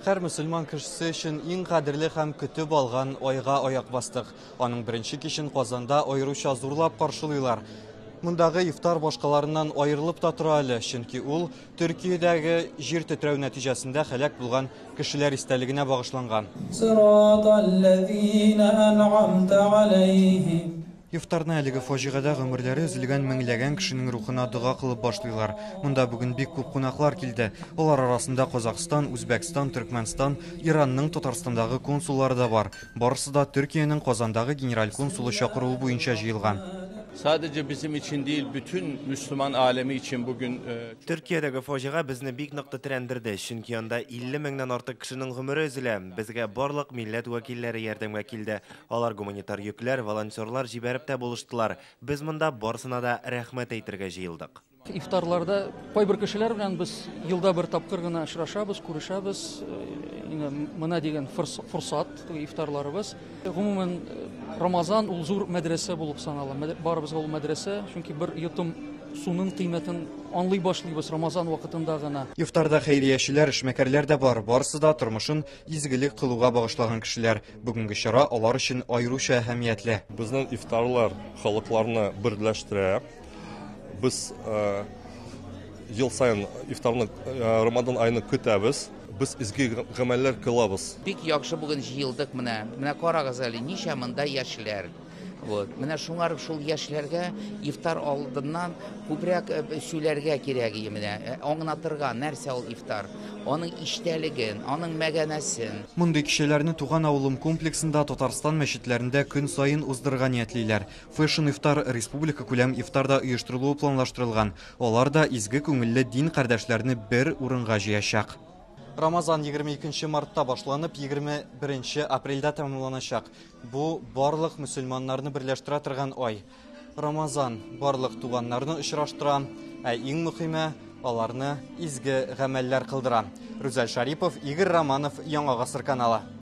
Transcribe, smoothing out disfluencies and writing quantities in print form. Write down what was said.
Һәр мөселман кешесе өчен иң кадерле һәм көтеп алган айга аяк бастык. Аның беренче кичен Казанда аеруча зурлап каршылыйлар. Мондагы ифтар башкаларыннан аерылып та тора әле, чөнки ул Төркиядәге җир тетрәү нәтиҗәсендә һәлак булган кешеләр истәлегенә багышланган. Ифтарны әлеге фаҗигадә гомерләре өзелгән меңләгән кешенең рухына дуга кылып башлыйлар. Монда бүген бик күп кунаклар килде. Алар арасында Казакстан, Үзбәкстан, Төркмәнстан, Иранның Татарстандагы консуллары да бар. Барысы да Төркиянең Казандагы генераль консулы чакыруы буенча җыелган. Sadece bizim için değil, bütün Müslüman alemi için bugün... Türkiye'deki facia bizni bik nokta trendirdi. Çünkü anda 50 mingden artık kişinin ömrü üzüle. Bizge barlık millet vakilleri yardım vakildi. Alar gumanitar yükler, volontörler jiberip de buluştular. Biz mında barsına da rahmet eytirge jıyıldık. İftarlarda кайбер кешеләр белән без елда бер тапкыр гына очрашабыз, күрешәбез. Моны дигән форсат ифтарларыбыз. Гомумән Рамазан ул зур мәдрәсә булып санала. Барыбызга ул мәдрәсә, чөнки бер йотым суның кыйммәтен аңлый башлыйбыз Рамазан вакытында гына. Ифтарда хәйриячеләр, эшмәкәрләр дә бар. Барысы да тормышын изгелек кылуга багышлаган кешеләр. Бүгенге чара алар өчен аеруча әһәмиятле. Безнең ифтарлар халыкларны берләштерә. Biz yıl sayın iftarını Ramazan ayını көтәбез. Biz izgi гамәлләр кылабыз. Бик яхшы бүген җыелдык менә. Менә карагыз әле, ничә монда яшьләр. Менә шуңар шул яшьләргә ифтар алдыннан күбрәк сөйләргә кирәк менә. Аңлатырга нәрсә ул ифтар, аның иштәлеген, аның мәгънәсен. Мондый кешеләрне туган авылым комплексында Татарстан мәчетләрендә көн сайын уздырырга ниятлиләр. Fashion ифтар республика күләм ифтарда оештырылуы планлаштырылган. Алар да изге күңелле дин кардәшләрне бер урынга җыячак. Рамазан 22 мартта башланып, 21 апрельдә тәмамланачак. Бу барлык мөселманнарны берләштерә торган ай. Рамазан барлык туганнарны очраштыра, ә иң мөһиме аларны изге гамәлләр кылдыра. Рүзәл Шарипов, Игорь Романов, Яңа Гасыр каналы.